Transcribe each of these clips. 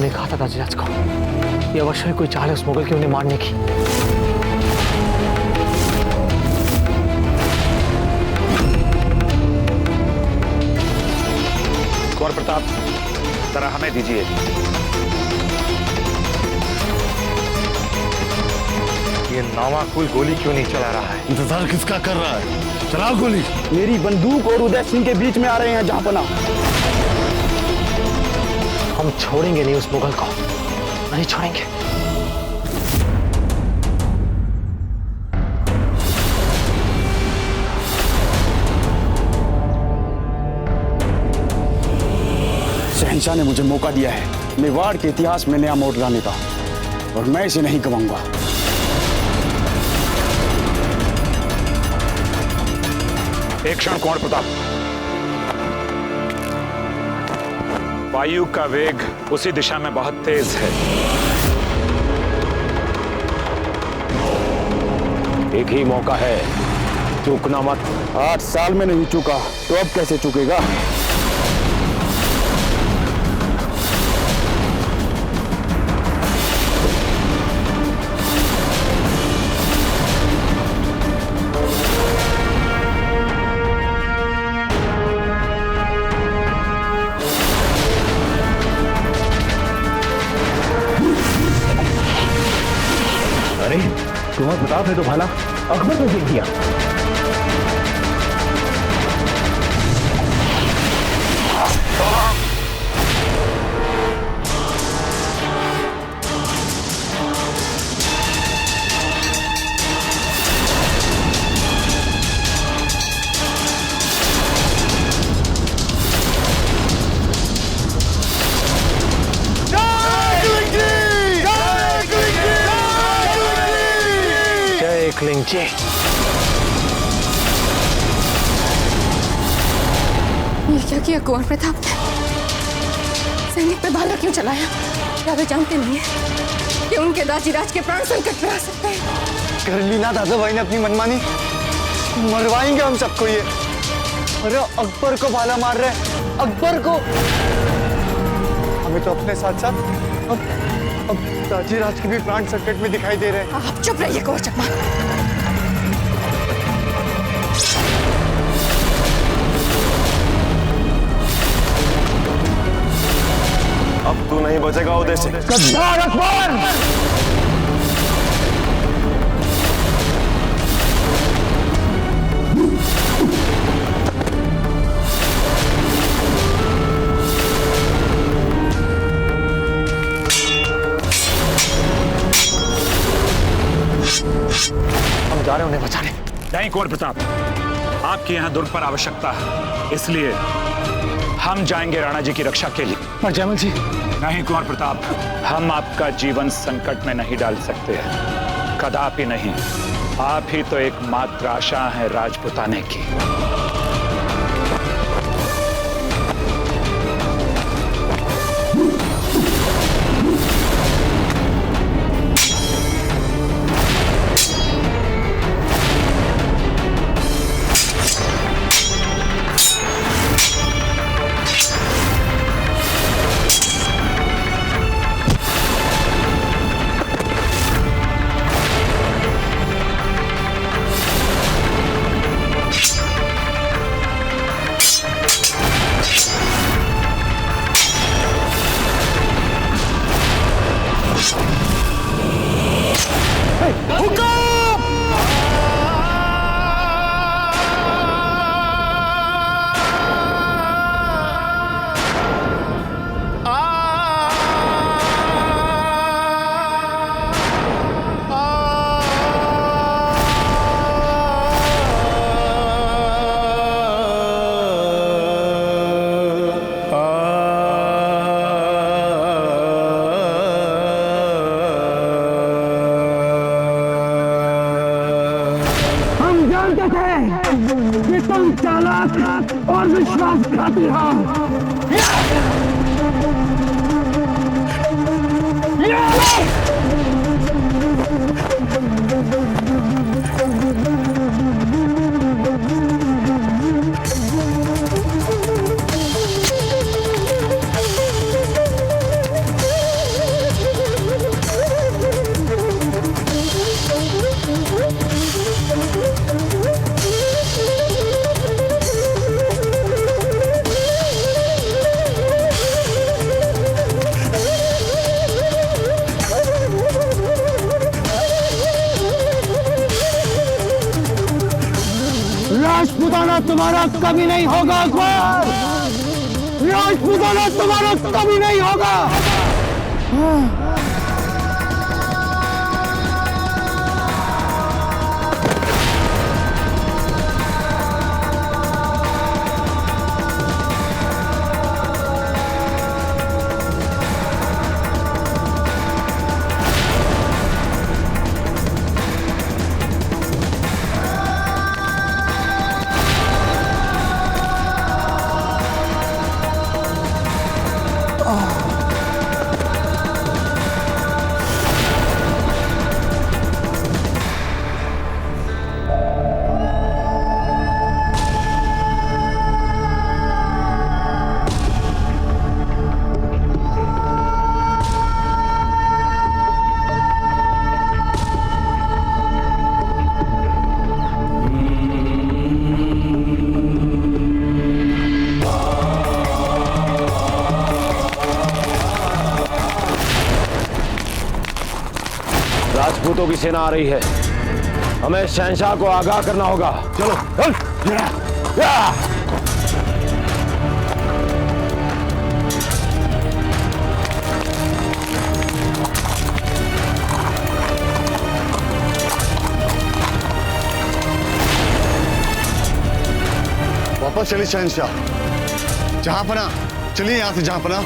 ने कहा था ताजीराज को, ये अवश्य ही कोई चाल है उस मुगल की उन्हें मारने की। कुंवर प्रताप, जरा हमें दीजिए। ये नावाकुल गोली क्यों नहीं चला रहा है? इंतजार किसका कर रहा है? चलाओ गोली। मेरी बंदूक और उदय सिंह के बीच में आ रहे हैं जहांपना। हम छोड़ेंगे नहीं उस मुगल को, नहीं छोड़ेंगे। शहंशाह ने मुझे मौका दिया है मेवाड़ के इतिहास में नया मोड़ लाने का, और मैं इसे नहीं गवाऊंगा। एक क्षण कुंवर प्रताप। वायु का वेग उसी दिशा में बहुत तेज है। एक ही मौका है, चूकना मत। 8 साल में नहीं चूका तो अब कैसे चूकेगा? कुंवर प्रताप ने तो भाला अकबर को फेंक दिया। एकलिंग जी, ये क्या किया कुंवर प्रताप ने? सैनिक पे भाला क्यों चलाया? क्या वे जानते नहीं है कि उनके दाजीराज के प्राण संकट में आ सकते हैं? कर ली ना दादा भाई ने अपनी मनमानी, मरवाएंगे हम सबको ये। अरे अकबर को भाला मार रहे, अकबर को। हमें तो अपने साथ साथ अब दाजीराज के भी प्राण संकट में दिखाई दे रहे हैं। आप चुप रहिए कुंवर चकमा। अब तू नहीं बचेगा उदय सिंह। गद्दार अकबर! हम जा रहे हैं उन्हें बचाने। नहीं कुंवर प्रताप, आपकी यहाँ दुर्ग पर आवश्यकता है, इसलिए हम जाएंगे राणा जी की रक्षा के लिए। पर जयमल जी। नहीं कुंवर प्रताप, हम आपका जीवन संकट में नहीं डाल सकते, कदापि नहीं। आप ही तो एकमात्र आशा है राजपुताने की। ये तुम चालाक और विश्वासघाती हो। राजपूताना तुम्हारा कभी नहीं होगा अकबर, राजपूताना तुम्हारा कभी नहीं होगा। राजपूतों की सेना आ रही है, हमें शहंशाह को आगाह करना होगा। चलो चल। वापस चलिए शहंशाह, जहां पना चलिए, यहां से जहां पना।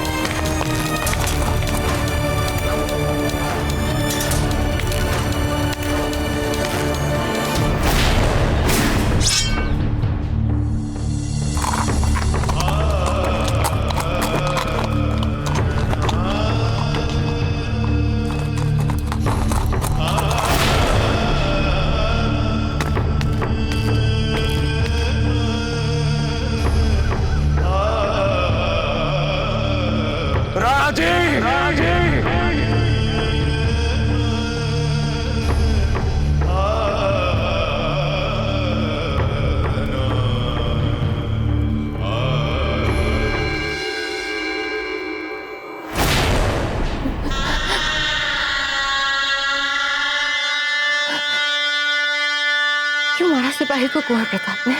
क्यों मारा सिपाही को कुंवर प्रताप ने?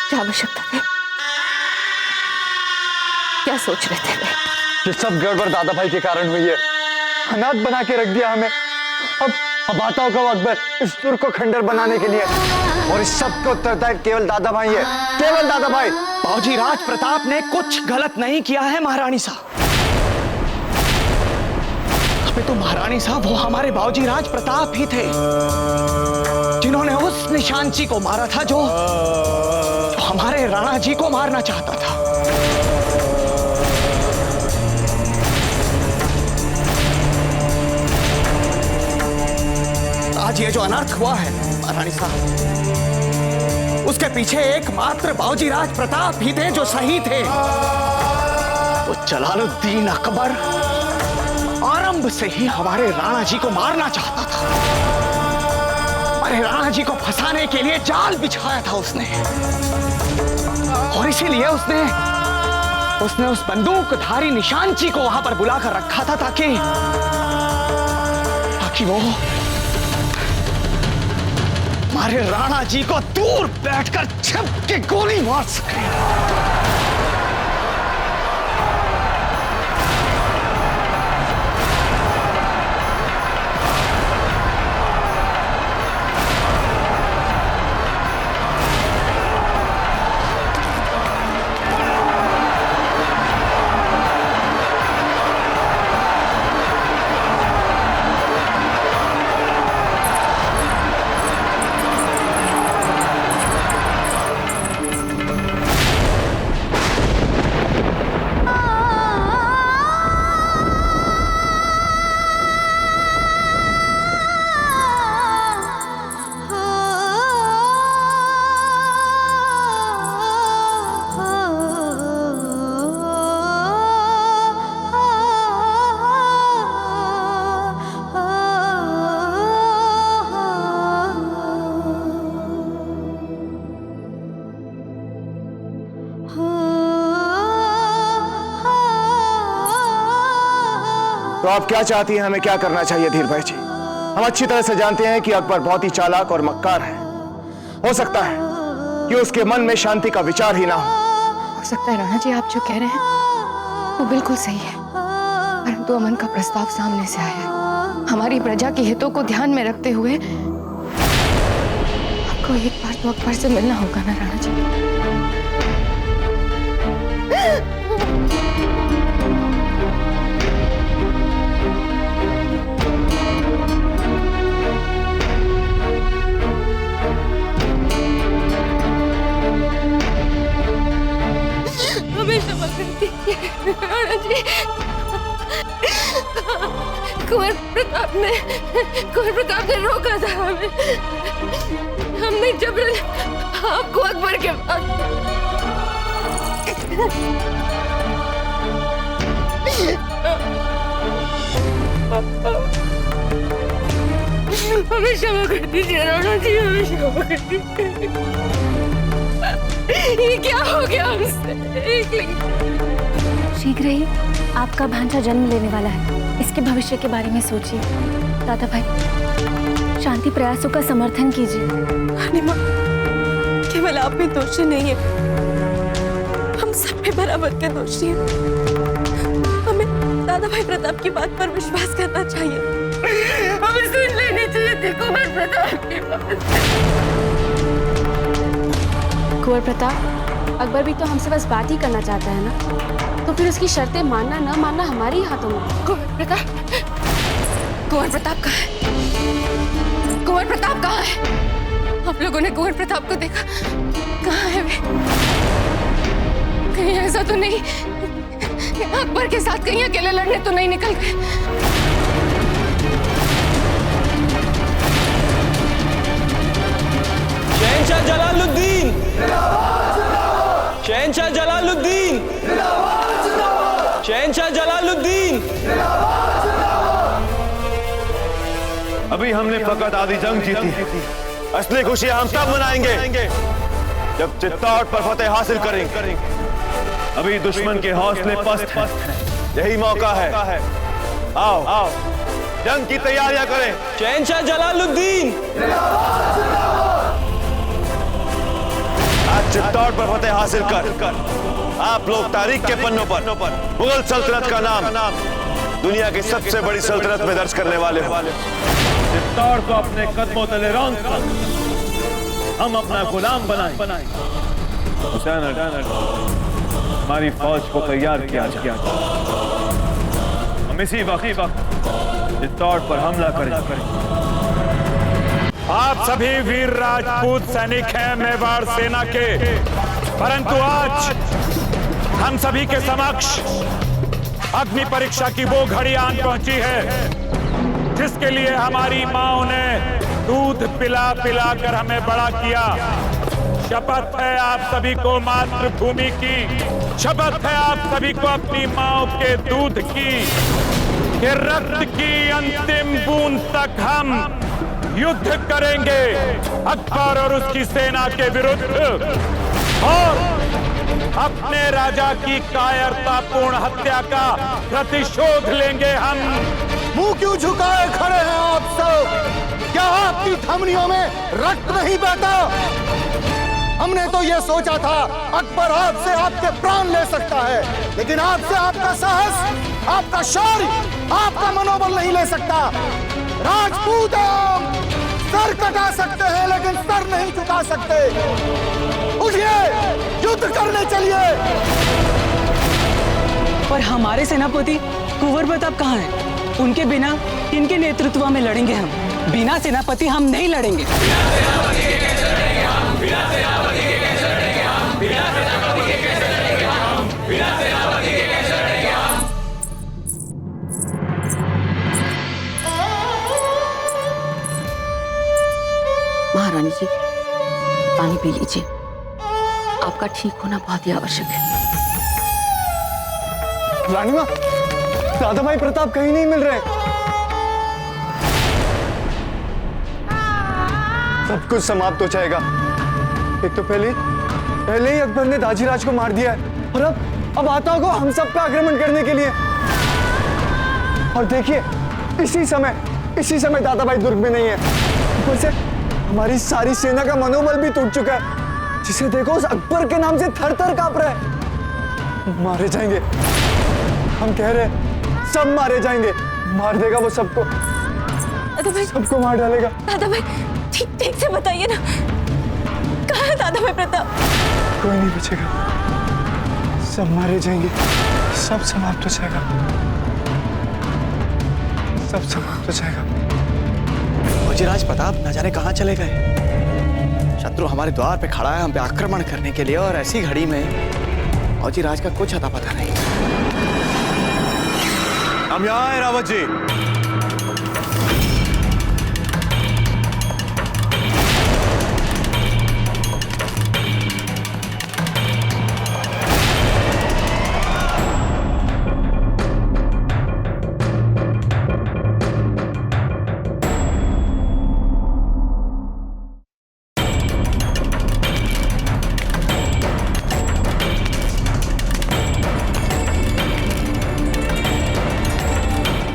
क्या आवश्यकता थी? क्या सोच रहे थे वे? ये सब गड़बड़ दादा भाई के कारण हुई है। अनाथ बना के रख दिया हमें। अब आता होगा वो अकबर इस तुर्क को खंडर बनाने के लिए, और इस सब को उत्तरदायी केवल दादा भाई है, केवल दादा भाई। बाबूजी राज प्रताप ने कुछ गलत नहीं किया है महारानी साहब। अबे तो महारानी साहब वो हमारे बाबूजी राज प्रताप ही थे जिन्होंने उस निशानची को मारा था जो हमारे राणा जी को मारना चाहता था। आज ये जो अनर्थ हुआ है महारानी साहब, उसके पीछे एकमात्र बाबूजी राज प्रताप ही थे जो सही थे। वो जलालुद्दीन अकबर आरंभ से ही हमारे राणा जी को मारना चाहता था। हमारे राणा जी को फंसाने के लिए जाल बिछाया था उसने, और इसीलिए उसने उस बंदूकधारी निशानची को वहां पर बुलाकर रखा था ताकि वो हमारे राणा जी को दूर बैठकर छिप के गोली मार सके। तो आप क्या चाहती हैं, हमें क्या करना चाहिए धीर भाई जी? हम अच्छी तरह से जानते हैं कि अकबर बहुत ही चालाक और मक्कार है। हो सकता है कि उसके मन में शांति का विचार ही ना हो सकता है राणा जी आप जो कह रहे हैं वो बिल्कुल सही है, परंतु अमन का प्रस्ताव सामने से आया है। हमारी प्रजा के हितों को ध्यान में रखते हुए आपको एक बार तो अकबर से मिलना होगा ना राणा जी। राणा जी, कुंवर प्रताप ने रोका था हमें। हमने जबरन आपको अकबर के पास हमें क्षमा कर दीजिए राणा जी, हमें क्षमा कर दीजिए। ये क्या हो गया हमसे? शीघ्र ही आपका भांजा जन्म लेने वाला है, इसके भविष्य के बारे में सोचिए। दादा भाई, शांति प्रयासों का समर्थन कीजिए। रानी माँ, केवल आप में दोषी नहीं है, हम सब में बराबर के दोषी हैं। हमें दादा भाई प्रताप की बात पर विश्वास करना चाहिए। हमें सुन लेनी चाहिए थी कुंवर प्रताप की बात। कुंवर प्रताप, अकबर भी तो हमसे बस बात ही करना चाहता है ना, तो फिर उसकी शर्तें मानना ना मानना हमारे ही हाथों में। कुंवर प्रताप कहाँ है? कुंवर प्रताप कहाँ है? आप लोगों ने कुंवर प्रताप को देखा? कहाँ है वे? कहीं ऐसा तो नहीं अकबर के साथ कहीं अकेले लड़ने तो नहीं निकल गए? शहंशाह जलालुद्दीन, शहंशाह जलालुद्दीन, शहंशाह जलालुद्दीन। अभी हमने फकत आधी जंग जीती, असली खुशी हम तब मनाएंगे जब चित्तौड़ पर फतेह हासिल करेंगे। अभी दुश्मन के हौसले पस्त हैं, यही मौका है। आओ आओ, जंग की तैयारियां करें। शहंशाह जलालुद्दीन, आज चित्तौड़ पर फतेह हासिल कर आप लोग तारीख के पन्नों पर मुगल सल्तनत का नाम दुनिया की सबसे बड़ी सल्तनत में दर्ज करने वाले हो। चित्तौड़ को अपने कदमों तले रौंद कर हम अपना गुलाम बनाएं। हुसैन, हमारी फौज को तैयार किया जाए। हम इसी वक्त चित्तौड़ पर हमला करें। आप सभी वीर राजपूत सैनिक हैं मेवाड़ सेना के, परंतु आज हम सभी के समक्ष अग्नि परीक्षा की वो घड़ी आन पहुंची है जिसके लिए हमारी माओ ने दूध पिला पिला कर हमें बड़ा किया। शपथ है आप सभी को मातृभूमि की, शपथ है आप सभी को अपनी माओ के दूध की, कि रक्त की अंतिम बूंद तक हम युद्ध करेंगे अकबर और उसकी सेना के विरुद्ध, और अपने राजा की कायरतापूर्ण हत्या का प्रतिशोध लेंगे हम। मुंह क्यों झुकाए खड़े हैं आप सब? क्या आपकी धमनियों में रक्त नहीं बहता? हमने तो ये सोचा था अकबर आपसे आपके प्राण ले सकता है, लेकिन आपसे आपका साहस, आपका शौर्य, आपका मनोबल नहीं ले सकता। राजपूत हम सर कटा सकते हैं लेकिन सर नहीं झुका सकते। उठिए, युद्ध करने चलिए। और हमारे सेनापति कुंवर प्रताप कहाँ हैं? उनके बिना इनके नेतृत्व में लड़ेंगे हम, बिना सेनापति हम नहीं लड़ेंगे। महारानी जी, पानी पी लीजिए, आपका ठीक होना बहुत ही आवश्यक है। रानी माँ, दादा भाई प्रताप कहीं नहीं मिल रहे। सब कुछ समाप्त हो जाएगा। एक तो पहले ही अकबर ने दाजीराज को मार दिया है, और अब आताओं को हम सब पे आक्रमण करने के लिए। और देखिए, इसी समय दादा भाई दुर्ग में नहीं है। हमारी सारी सेना का मनोबल भी टूट चुका है। जिसे देखो उस अकबर के नाम से थर थर कांप रहा है। मारे जाएंगे, हम कह रहे हैं, सब मारे जाएंगे। मार देगा वो सबको, दादा भाई, सबको मार डालेगा। दादा भाई ठीक से बताइए ना, कहाँ है दादा भाई प्रताप? कोई नहीं बचेगा, सब मारे जाएंगे, सब समाप्त हो जाएगा, सब समाप्त हो जाएगा। वजीराज प्रताप न जाने कहाँ चले गए। शत्रु हमारे द्वार पे खड़ा है हम पे आक्रमण करने के लिए, और ऐसी घड़ी में वजीराज का कुछ अता पता नहीं। हम यहाँ हैं रावत जी।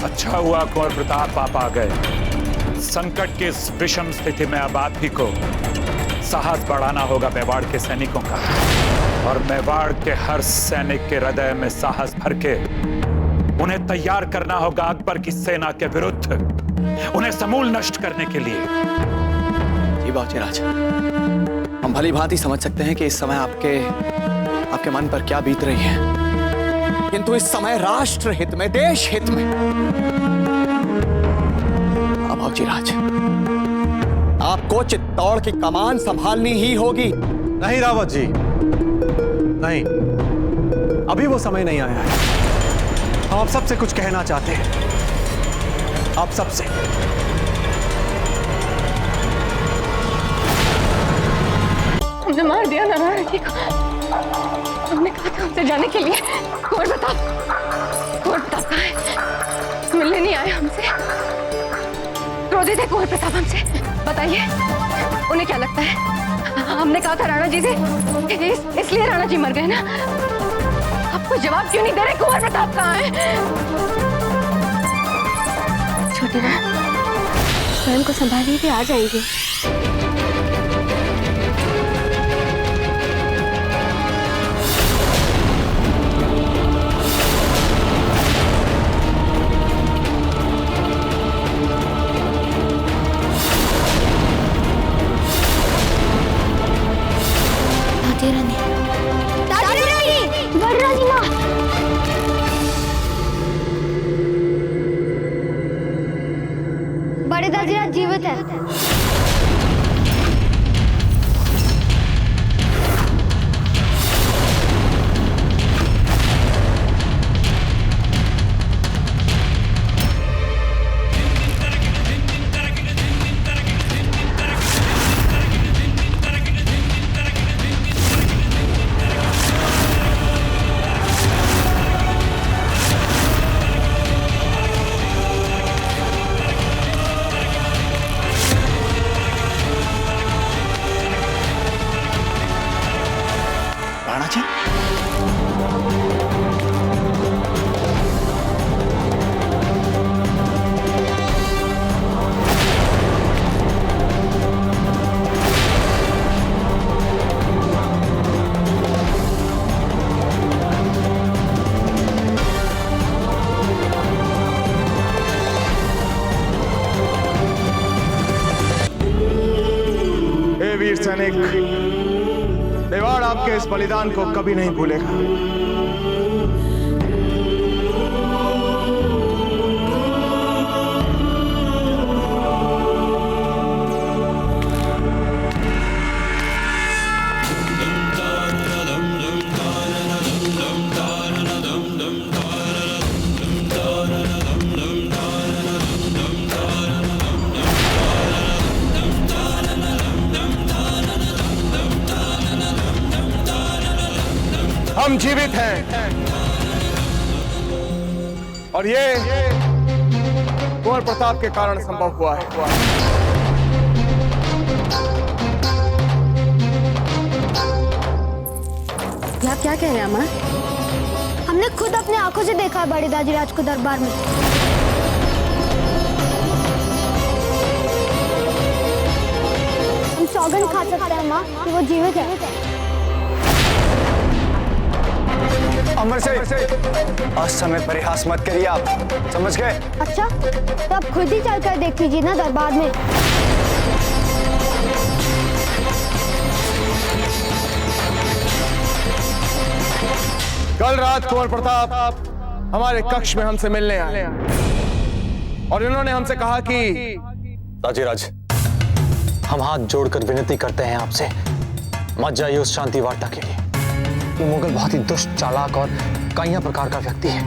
अच्छा हुआ कुंवर प्रताप आप आ गए। संकट की इस विषम स्थिति में अब आप ही को साहस बढ़ाना होगा मेवाड़ के सैनिकों का, और मेवाड़ के हर सैनिक के हृदय में साहस भर के उन्हें तैयार करना होगा अकबर की सेना के विरुद्ध, उन्हें समूल नष्ट करने के लिए। जी वजीराज, हम भली भांति समझ सकते हैं कि इस समय आपके मन पर क्या बीत रही है, किंतु इस समय राष्ट्र हित में, देश हित में वजीराज आपको चित्तौड़ की कमान संभालनी ही होगी। नहीं रावत जी, नहीं, अभी वो समय नहीं आया है। हम आप सबसे कुछ कहना चाहते हैं, आप सबसे। हमने मार दिया नारायण जी को। हमने कहा था हमसे जाने के लिए। कुंवर प्रताप कहाँ है? मिलने नहीं आए हमसे। क्रोधित है कुंवर प्रताप हमसे। बताइए, उन्हें क्या लगता है? हमने कहा था राणा जी से, इसलिए राणा जी मर गए ना? आप कोई जवाब क्यों नहीं दे रहे? कुंवर प्रताप कहाँ है? छोटी माँ, स्वयं को संभालिए, वे आ जाएंगे। बड़े दाजीराज जीवित है। वीर सैनिक, मेवाड़ आपके इस बलिदान को कभी नहीं भूलेगा। हम जीवित हैं, और ये कुंवर प्रताप के कारण संभव हुआ है। आप क्या कह रहे हैं अमर? हमने खुद अपने आंखों से देखा है बड़े दाजीराज को दरबार में। सौगंध खा सकते हैं माँ कि वो जीवित है। अमर से असमय परिहास मत करिए आप, समझ गए? अच्छा, तो आप खुद ही चलकर देख लीजिए ना दरबार में। कल रात कुंवर प्रताप हमारे कक्ष में हमसे मिलने आए और इन्होंने हमसे कहा कि ताजीराज, हम हाथ जोड़कर विनती करते हैं आपसे, मत जाइए उस शांति वार्ता के लिए। वो मुगल बहुत ही दुष्ट, चालाक और काइया प्रकार का व्यक्ति है।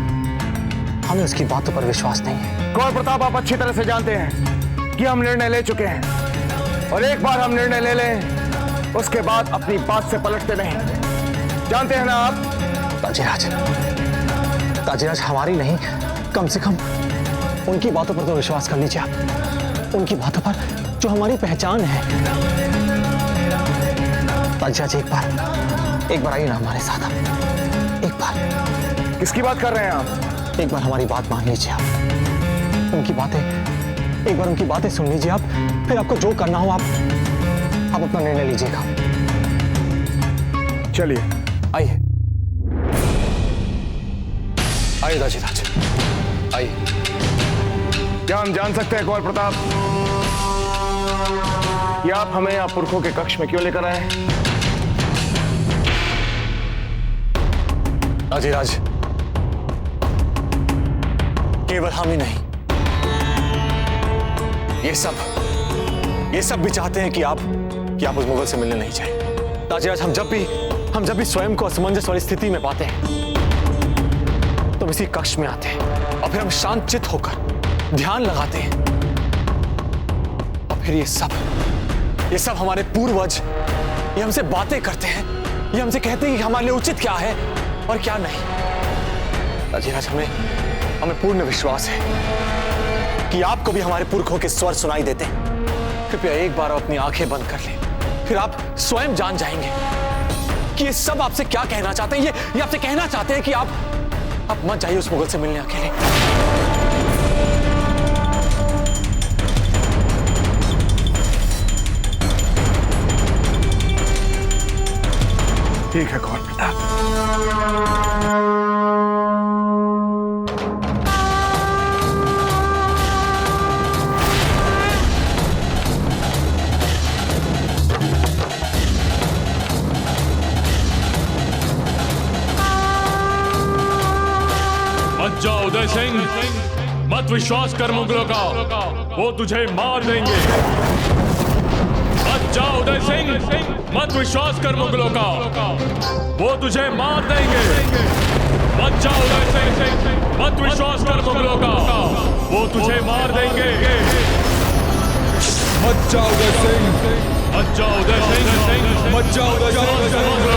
हमें उसकी बातों पर विश्वास नहीं है। कुंवर प्रताप, आप अच्छी तरह से जानते हैं कि हम निर्णय ले चुके हैं और एक बार हम निर्णय ले लें उसके बाद अपनी बात से पलटते नहीं। जानते हैं ना आप? ताजीराज हमारी नहीं, कम से कम उनकी बातों पर तो विश्वास कर लीजिए आप, उनकी बातों पर जो हमारी पहचान है। ताजीराज एक बार आइए ना हमारे साथ आप, एक बार। किसकी बात कर रहे हैं आप? एक बार हमारी बात मान लीजिए आप, उनकी बातें, एक बार उनकी बातें सुन लीजिए आप, फिर आपको जो करना हो आप अपना निर्णय लीजिएगा। चलिए आइए आइए ताजीराज, आइए। क्या हम जान सकते हैं कुंवर प्रताप कि आप हमें यहाँ पुरखों के कक्ष में क्यों लेकर आए हैं? ताजीराज, केवल हम ही नहीं, ये सब भी चाहते हैं कि आप उस मुगल से मिलने नहीं जाए। ताजीराज, हम जब भी स्वयं को असमंजस वाली स्थिति में पाते हैं तो इसी कक्ष में आते हैं और फिर हम शांतचित्त होकर ध्यान लगाते हैं और फिर ये सब हमारे पूर्वज ये हमसे बातें करते हैं, ये हमसे कहते हैं कि हमारे लिए उचित क्या है और क्या नहीं। ताजीराज, हमें पूर्ण विश्वास है कि आपको भी हमारे पुरखों के स्वर सुनाई देते हैं। कृपया एक बार अपनी आंखें बंद कर लें, फिर आप स्वयं जान जाएंगे कि ये सब आपसे क्या कहना चाहते हैं। ये आपसे कहना चाहते हैं कि आप मत जाइए उस मुगल से मिलने अकेले। ठीक है कुंवर प्रताप। मत जा उदय सिंह, मत विश्वास कर मुगलों का, वो तुझे मार देंगे। मत जा उदय सिंह, मत विश्वास कर मुगलों का, वो तुझे मार देंगे। मत जा उदय सिंह, मत विश्वास कर मुगलों का, वो तुझे मार देंगे। मत जा उदय सिंह, मत जा उदय सिंह, मत जा उदय सिंह,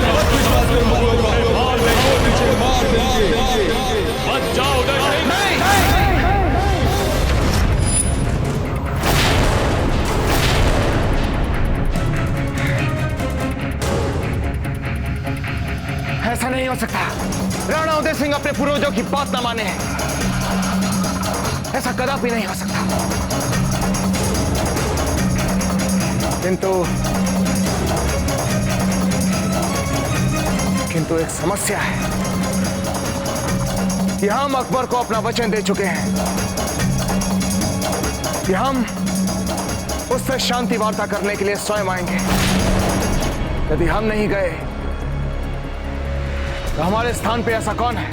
मत विश्वास कर मुगलों का, मार देंगे, वो तुझे मार देंगे। मत जा उदय सिंह। ऐसा नहीं हो सकता। राणा उदय सिंह अपने पूर्वजों की बात न माने। ऐसा कदापि नहीं हो सकता। किंतु एक समस्या है कि हम अकबर को अपना वचन दे चुके हैं कि हम उससे शांति वार्ता करने के लिए स्वयं आएंगे। यदि हम नहीं गए तो हमारे स्थान पे ऐसा कौन है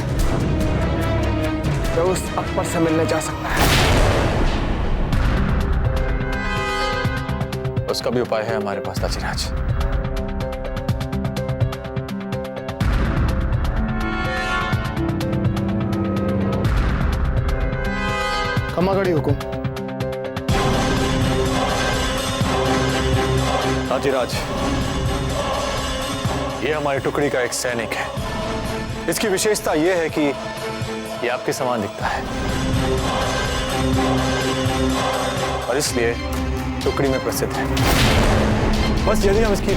जो उस अकबर से मिलने जा सकता है? उसका भी उपाय है हमारे पास ताजीराज। कमागढ़ी हुकुम। ताजीराज, ये हमारी टुकड़ी का एक सैनिक है। इसकी विशेषता यह है कि ये आपके समान दिखता है और इसलिए टुकड़ी में प्रसिद्ध है। बस यदि हम इसकी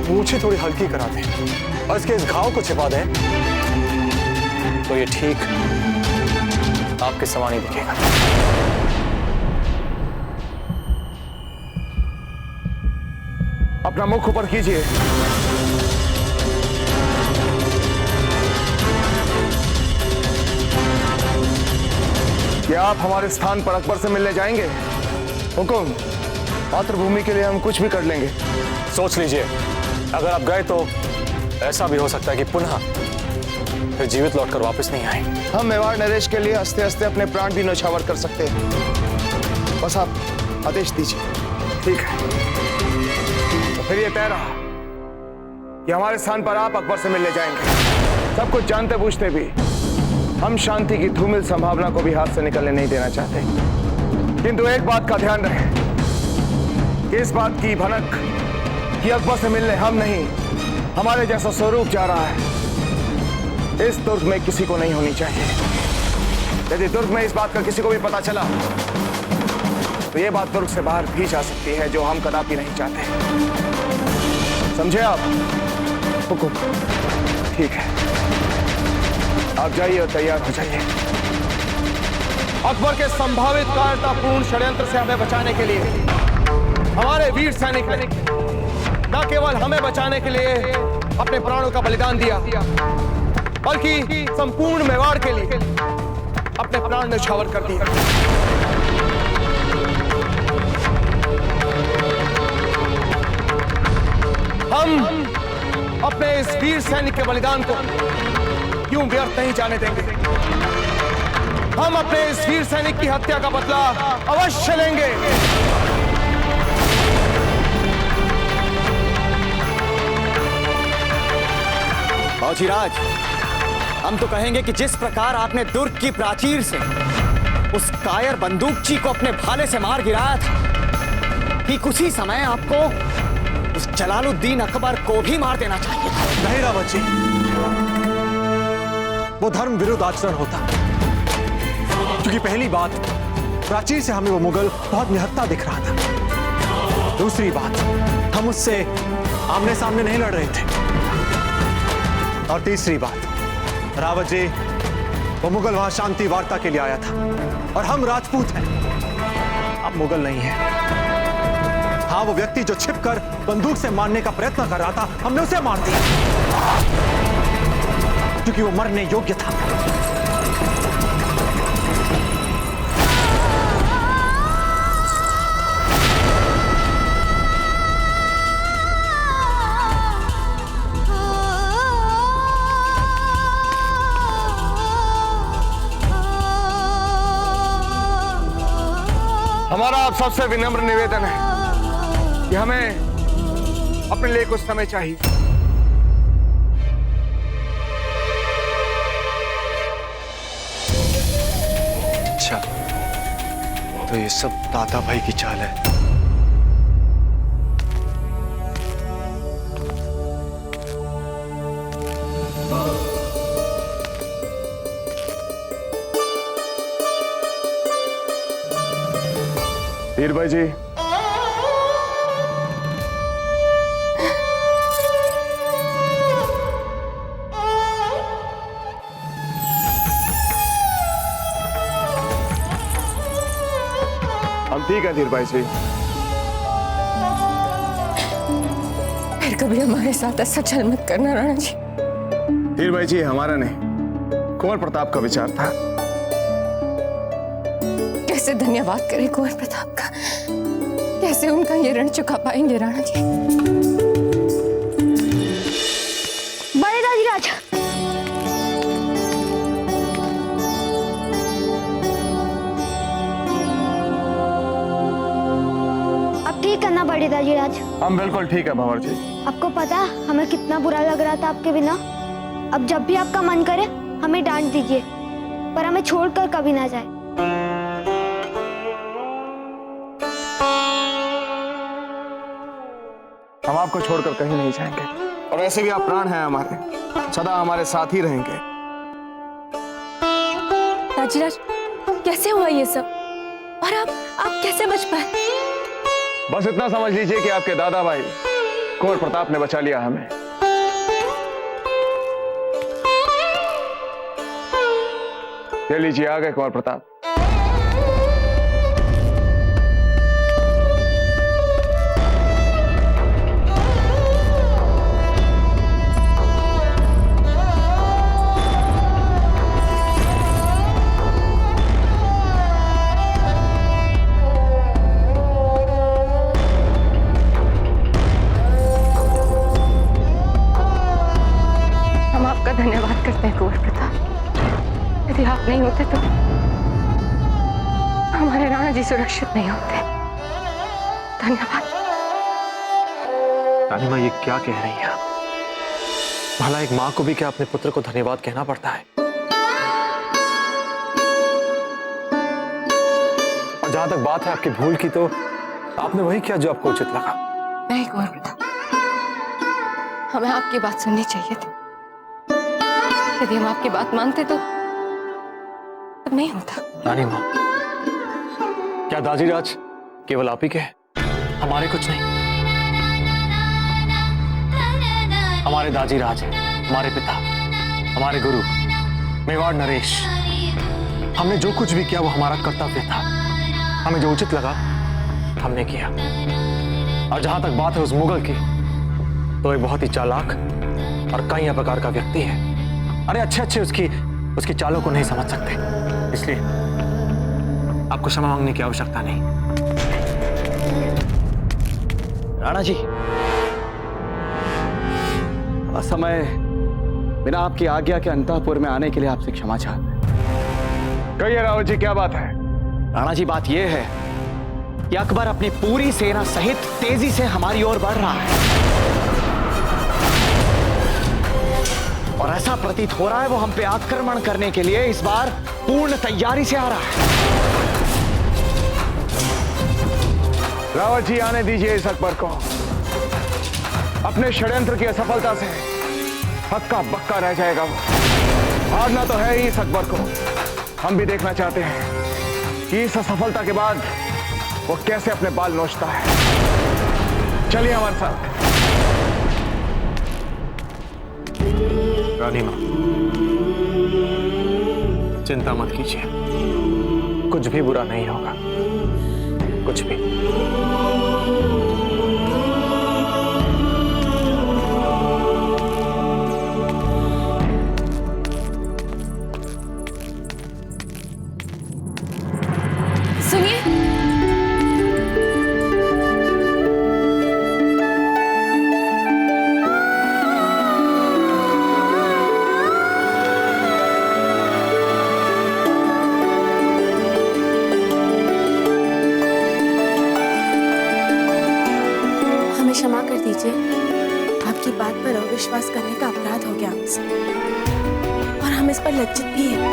मूछें थोड़ी हल्की करा दें और इसके इस घाव को छिपा दें तो ये ठीक आपके समान ही दिखेगा। अपना मुख ऊपर कीजिए। क्या आप हमारे स्थान पर अकबर से मिलने जाएंगे? हुकुम, मातृभूमि के लिए हम कुछ भी कर लेंगे। सोच लीजिए, अगर आप गए तो ऐसा भी हो सकता है कि पुनः फिर जीवित लौटकर वापस नहीं आए। हम मेवाड़ नरेश के लिए हंसते हंसते अपने प्राण भी न्यौछावर कर सकते हैं। बस आप आदेश दीजिए। ठीक है, तो फिर ये तय रहा कि हमारे स्थान पर आप अकबर से मिलने जाएंगे। सब कुछ जानते बूझते भी हम शांति की धूमिल संभावना को भी हाथ से निकलने नहीं देना चाहते। किंतु एक बात का ध्यान रहे कि इस बात की भनक कि अकबर से मिलने हम नहीं, हमारे जैसा स्वरूप जा रहा है, इस दुर्ग में किसी को नहीं होनी चाहिए। यदि दुर्ग में इस बात का किसी को भी पता चला तो ये बात दुर्ग से बाहर भी जा सकती है, जो हम कदापि नहीं चाहते। समझे आप? हुकुम। ठीक है, आप जाइए और तैयार हो जाइए। अकबर के संभावित कायरतापूर्ण षड्यंत्र से हमें बचाने के लिए हमारे वीर सैनिक ने न केवल हमें बचाने के लिए अपने प्राणों का बलिदान दिया, बल्कि संपूर्ण मेवाड़ के लिए अपने प्राण न्यौछावर कर दिए। हम अपने इस वीर सैनिक के बलिदान को यूं व्यर्थ नहीं जाने देंगे। हम अपने इस वीर सैनिक की हत्या का बदला अवश्य लेंगे। बाजीराज, हम तो कहेंगे कि जिस प्रकार आपने दुर्ग की प्राचीर से उस कायर बंदूकची को अपने भाले से मार गिराया था, ठीक उसी समय आपको उस जलालुद्दीन अकबर को भी मार देना चाहिए था। नहीं रावत जी, वो धर्म विरुद्ध आचरण होता। क्योंकि पहली बात, प्राचीर से हमें वो मुगल बहुत निहत्था दिख रहा था। दूसरी बात, हम उससे आमने सामने नहीं लड़ रहे थे। और तीसरी बात, रावत जी, वो मुगल वहां शांति वार्ता के लिए आया था और हम राजपूत हैं, अब मुगल नहीं है। हाँ, वो व्यक्ति जो छिपकर बंदूक से मारने का प्रयत्न कर रहा था, हमने उसे मार दिया क्योंकि वो मरने योग्य था। हमारा आप सबसे विनम्र निवेदन है कि हमें अपने लिए कुछ समय चाहिए। अच्छा, तो ये सब दादा भाई की चाल है। वीर भाई जी, हम ठीक है। धीर भाई जी, फिर कभी हमारे साथ ऐसा छल मत करना राणा जी। धीर भाई जी, हमारा नहीं, कुंवर प्रताप का विचार था। कैसे धन्यवाद करें कुंवर प्रताप का, कैसे उनका ये ऋण चुका पाएंगे राणा जी। बड़े दाजीराज, अब ठीक है ना बड़े दाजीराज? हम बिल्कुल ठीक है भंवर जी। आपको पता हमें कितना बुरा लग रहा था आपके बिना। अब जब भी आपका मन करे हमें डांट दीजिए, पर हमें छोड़कर कभी ना जाए। हम आपको छोड़कर कहीं नहीं जाएंगे, और ऐसे भी आप प्राण हैं हमारे, सदा हमारे साथ ही रहेंगे। दाजीराज, कैसे हुआ ये सब? और आप कैसे बच पाए? बस इतना समझ लीजिए कि आपके दादा भाई कुंवर प्रताप ने बचा लिया हमें। ये लीजिए, आ गए कुंवर प्रताप। नहीं होते तो हमारे राणा जी सुरक्षित नहीं होते। धन्यवाद। रानी माँ, ये क्या कह रही हैं? भला एक माँ को भी क्या अपने पुत्र को धन्यवाद कहना पड़ता है? और जहां तक बात है आपकी भूल की, तो आपने वही किया जो आपको उचित लगा। नहीं कौर बेटा, हमें आपकी बात सुननी चाहिए थी। यदि हम आपकी बात मानते तो तब नहीं होता। रानी माँ, क्या दाजीराज केवल आप ही के हैं? हमारे कुछ नहीं। हमारे दाजीराज, हमारे पिता, हमारे गुरु मेवाड़ नरेश, हमने जो कुछ भी किया वो हमारा कर्तव्य था। हमें जो उचित लगा हमने किया। और जहां तक बात है उस मुगल की, तो एक बहुत ही चालाक और कई प्रकार का व्यक्ति है। अरे अच्छे उसकी चालों को नहीं समझ सकते, इसलिए आपको क्षमा मांगने की आवश्यकता नहीं। राणा जी, असमय बिना आपकी आज्ञा के अंतःपुर में आने के लिए आपसे क्षमा चाहते हैं। कहिए रावत जी, क्या बात है? राणा जी, बात यह है कि अकबर अपनी पूरी सेना सहित तेजी से हमारी ओर बढ़ रहा है और ऐसा प्रतीत हो रहा है वो हम पे आक्रमण करने के लिए इस बार पूर्ण तैयारी से आ रहा है। रावत जी, आने दीजिए इस अकबर को। अपने षड्यंत्र की असफलता से हक्का बक्का रह जाएगा वो। हारना तो है ही इस अकबर को। हम भी देखना चाहते हैं कि इस असफलता के बाद वो कैसे अपने बाल नोचता है। चलिए हमारे साथ। रानी माँ, चिंता मत कीजिए, कुछ भी बुरा नहीं होगा, कुछ भी। सुनिए, हमें क्षमा कर दीजिए। आपकी बात पर अविश्वास करने का अपराध हो गया हमसे और हम इस पर लज्जित भी हैं।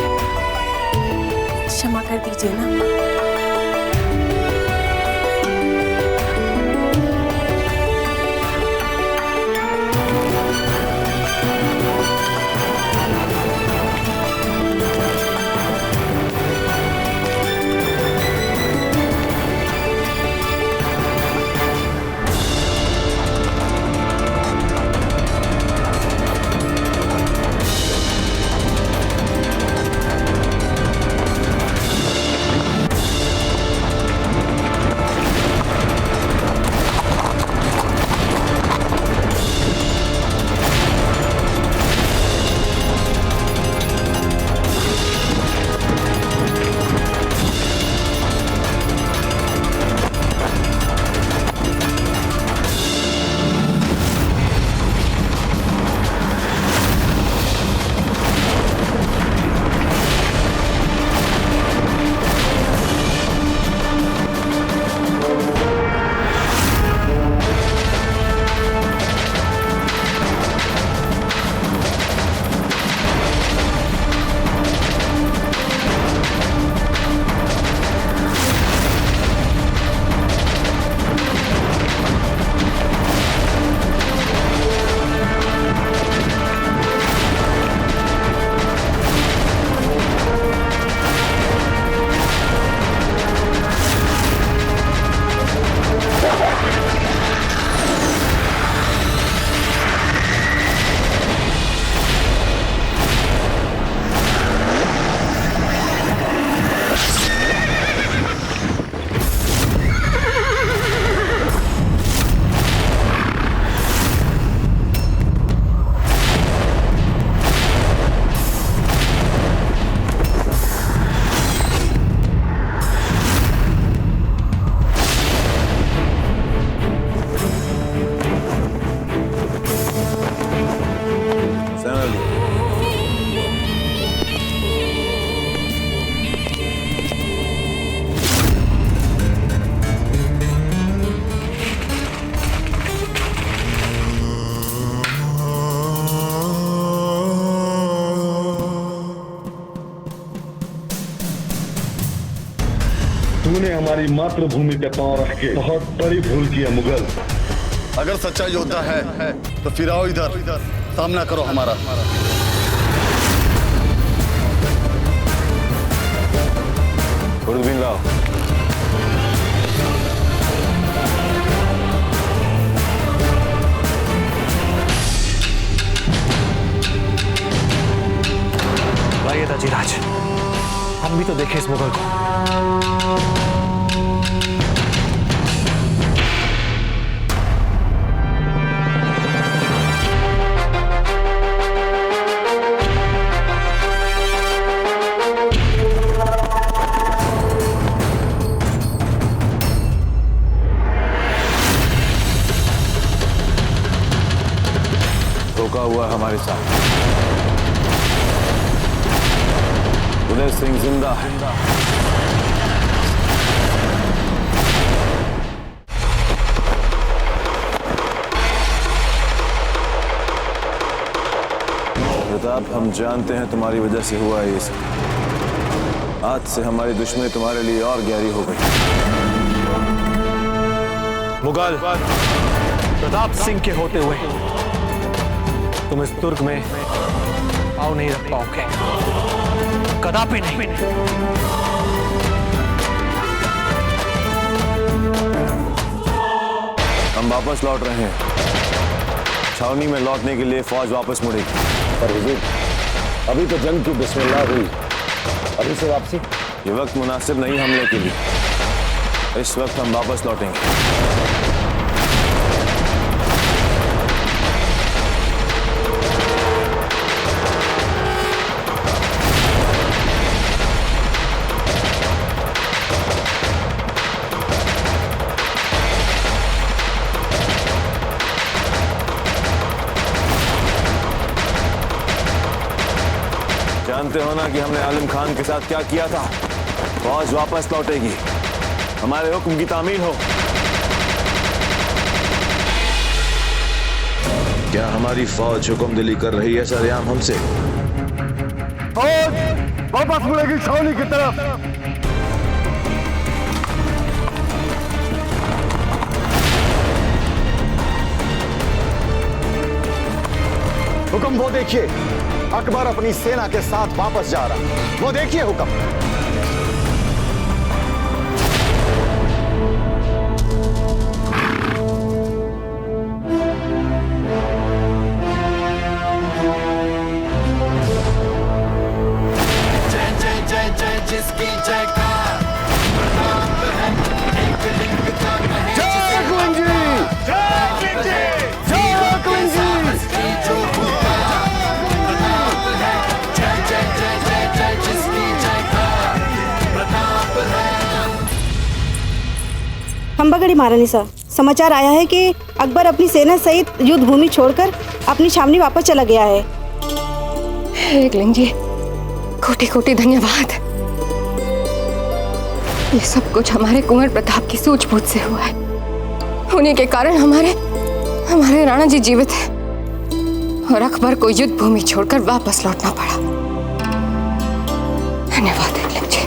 क्षमा कर दीजिए ना। हमारी मातृभूमि पे पांव रख के बहुत बड़ी भूल की है मुगल। अगर सच्चा योद्धा है तो फिर आओ इधर, सामना करो हमारा। खुर्दबीन लाओ। लाइए ताजीराज, हम भी तो देखें इस मुगल को। धोखा हुआ हमारे साथ। उदय सिंह जिंदा है। प्रताप, हम जानते हैं तुम्हारी वजह से हुआ है ये सब। आज से हमारी दुश्मनी तुम्हारे लिए और गहरी हो गई। मुगल प्रताप सिंह के होते हुए तुम इस दुर्ग में पाँव नहीं रख पाओगे, कदापि नहीं। हम वापस लौट रहे हैं। छावनी में लौटने के लिए फौज वापस मुड़ेगी। पर हुजूर, अभी तो जंग की बिस्मिल्लाह हुई, अभी से वापसी? ये वक्त मुनासिब नहीं हमले के लिए। इस वक्त हम वापस लौटेंगे। जानते हो ना कि हमने आलिम खान के साथ क्या किया था। फौज वापस लौटेगी, हमारे हुक्म की तामील हो। क्या हमारी फौज हुक्म दिली कर रही है सरेआम हमसे? फौज वापस मुड़ेगी छावनी की तरफ। हुक्म वो देखिए, अकबर अपनी सेना के साथ वापस जा रहा। वो देखिए हुक्म। जय जय जय जय जिसकी जयकार, प्रताप है एक लिंग का कहे। जय कुंजी, जय कुंजी, जय कुंजी। जो हुआ प्रताप है, जय जय जय जय जय जिसकी जयकार, प्रताप है। खंबागढ़ी महारानी साहब, समाचार आया है कि अकबर अपनी सेना सहित युद्ध भूमि छोड़कर अपनी छावनी वापस चला गया है। एकलिंग जी, कोटि कोटि धन्यवाद। ये सब कुछ हमारे कुंवर प्रताप की सूझबूझ से हुआ है। उन्हीं के कारण हमारे राणा जी जीवित हैं और अकबर को युद्ध भूमि छोड़कर वापस लौटना पड़ा। धन्यवाद एकलिंग जी।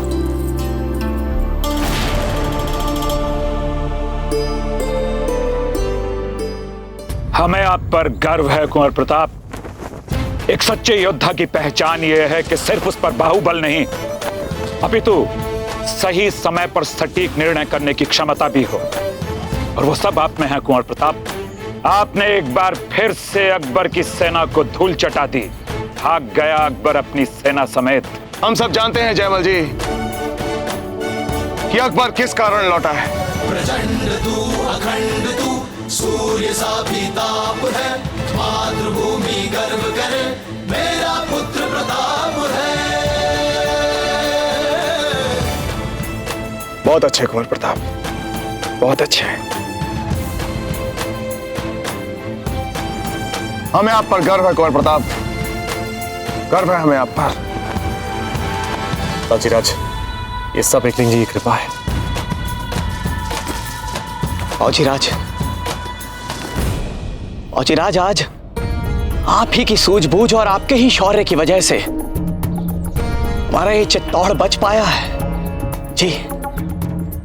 हमें आप पर गर्व है कुंवर प्रताप। एक सच्चे योद्धा की पहचान यह है कि सिर्फ उस पर बाहुबल नहीं, अपितु सही समय पर सटीक निर्णय करने की क्षमता भी हो, और वो सब आप में है कुंवर प्रताप। आपने एक बार फिर से अकबर की सेना को धूल चटा दी। भाग गया अकबर अपनी सेना समेत। हम सब जानते हैं जयमल जी कि अकबर किस कारण लौटा है। प्रचंड तू अखंड तू, सूर्य सा भी ताप है। मातृभूमि गर्व करे, मेरा पुत्र प्रताप है। बहुत अच्छे कुंवर प्रताप, बहुत अच्छे हैं। हमें आप पर गर्व है कुंवर प्रताप, गर्व है हमें आप पर। ताजीराज, ये सब एकलिंग जी की कृपा है। औजीराज, औजीराज, आज आप ही की सूझबूझ और आपके ही शौर्य की वजह से हमारा ये चित्तौड़ बच पाया है। जी,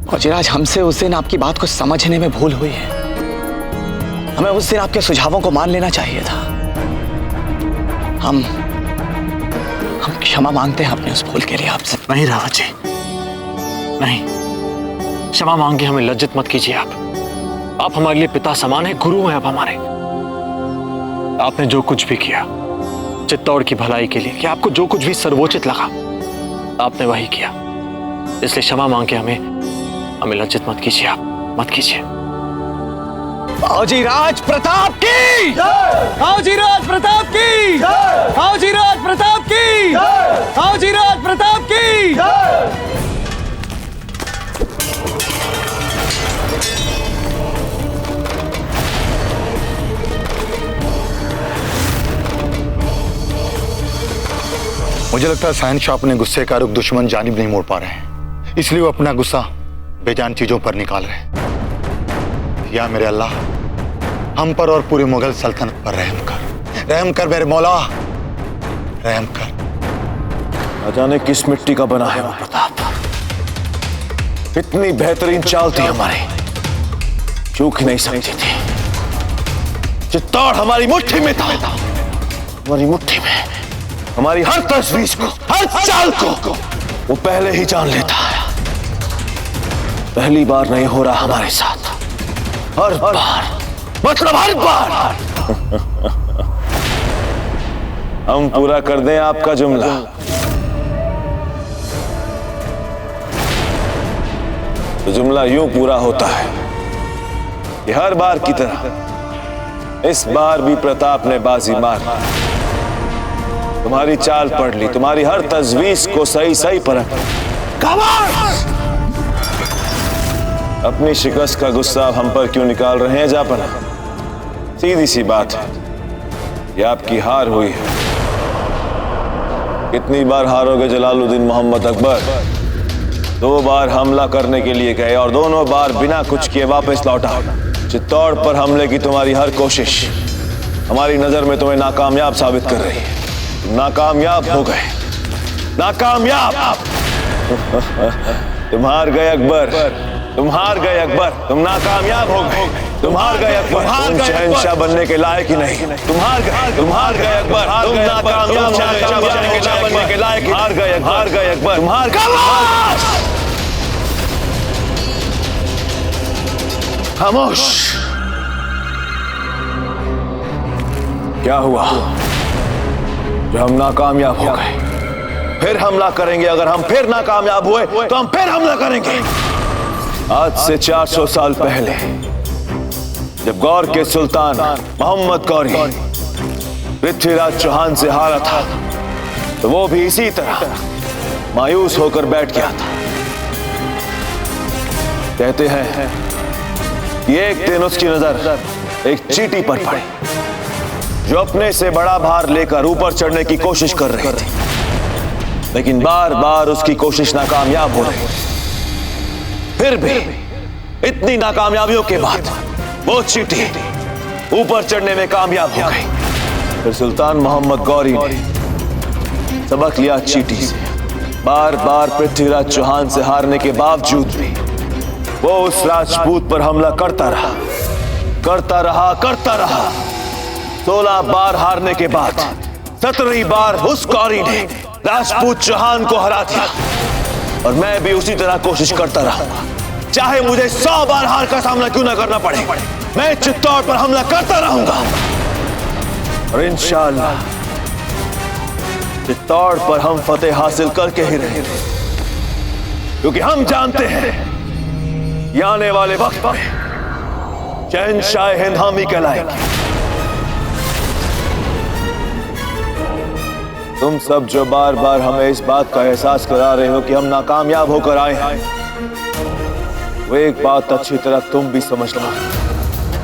फौजीराज, हमसे उस दिन आपकी बात को समझने में भूल हुई है। हमें उस दिन आपके सुझावों को मान लेना चाहिए था। हम क्षमा मांगते हैं अपने उस भूल के लिए आपसे। नहीं रावत जी, नहीं, क्षमा मांग के हमें लज्जित मत कीजिए। आप हमारे लिए पिता समान हैं, गुरु हैं आप हमारे। आपने जो कुछ भी किया चित्तौड़ की भलाई के लिए, कि आपको जो कुछ भी सर्वोचित लगा आपने वही किया। इसलिए क्षमा मांग के हमें लज्जित मत कीजिए। आप मत कीजिए। फौजीराज प्रताप की, फौजीराज प्रताप की, फौजीराज प्रताप की, फौजीराज प्रताप की। मुझे लगता है शहनशाह अपने गुस्से का रुख दुश्मन जानिब नहीं मोड़ पा रहे हैं, इसलिए वो अपना गुस्सा बेजान चीजों पर निकाल रहे हैं। या मेरे अल्लाह, हम पर और पूरी मुगल सल्तनत पर रहम कर मेरे मौला, रहम कर। न जाने किस मिट्टी का बना है वो प्रताप। इतनी बेहतरीन चाल थी हमारी, चूक ही नहीं सकती थी। चित्तौड़ हमारी मुट्ठी में था, हमारी मुट्ठी में। हमारी हर तजवीज को, हर चाल को वो पहले ही जान लेता है। पहली बार नहीं हो रहा हमारे साथ, हर बार, मतलब हर बार। हम पूरा कर दें आपका जुमला। तो जुमला यूं पूरा होता है कि हर बार की तरह इस बार भी प्रताप ने बाजी मार, तुम्हारी चाल पढ़ ली, तुम्हारी हर तजवीज को सही सही परख। अपनी शिकस्त का गुस्सा हम पर क्यों निकाल रहे हैं जापना? सीधी सी बात है, ये आपकी हार हुई है। कितनी बार हारोगे जलालुद्दीन मोहम्मद अकबर? 2 बार हमला करने के लिए गए और दोनों बार बिना कुछ किए वापस लौटा। चित्तौड़ पर हमले की तुम्हारी हर कोशिश हमारी नजर में तुम्हें नाकामयाब साबित कर रही है। नाकामयाब हो गए, नाकामयाब। तुम हार गए अकबर, तुम हार गए अकबर, तुम नाकामयाब हो गए, तुम हार गए अकबर, तुम शहंशाह बनने के लायक ही नहीं। तुम हार गए अकबर, तुम नाकामयाब बनने के लायक, हार गए अकबर, तुम हार गए। खामोश। क्या हुआ? जो हम नाकामयाब हो गए, फिर हमला करेंगे। अगर हम फिर नाकामयाब हुए तो हम फिर हमला करेंगे। आज से 400 साल पहले जब गौर के सुल्तान मोहम्मद गौरी पृथ्वीराज चौहान से हारा था, तो वो भी इसी तरह मायूस होकर बैठ गया था। कहते हैं कि एक दिन उसकी नजर एक चींटी पर पड़ी, जो अपने से बड़ा भार लेकर ऊपर चढ़ने की कोशिश कर रही थी, लेकिन बार बार उसकी कोशिश नाकामयाब हो रही। फिर भी इतनी नाकामयाबियों के बाद वो चींटी ऊपर चढ़ने में कामयाब हो गई। फिर सुल्तान मोहम्मद गौरी ने सबक लिया चींटी से। बार बार पृथ्वीराज चौहान से हारने के बावजूद भी वो उस राजपूत पर हमला करता रहा, करता रहा, करता रहा। 16 बार हारने के बाद 17वीं बार उस गौरी ने राजपूत चौहान को हरा दिया। और मैं भी उसी तरह कोशिश करता रहूंगा, चाहे मुझे 100 बार हार का सामना क्यों ना करना पड़े। मैं चित्तौड़ पर हमला करता रहूंगा और इंशाअल्लाह चित्तौड़ पर हम फतेह हासिल करके ही रहेंगे, क्योंकि हम जानते हैं ये आने वाले वक्त में शहंशाह हिंद हम ही कहलाएंगे। तुम सब जो बार बार हमें इस बात का एहसास करा रहे हो कि हम नाकामयाब होकर आए हैं, वो एक बात अच्छी तरह तुम भी समझ लो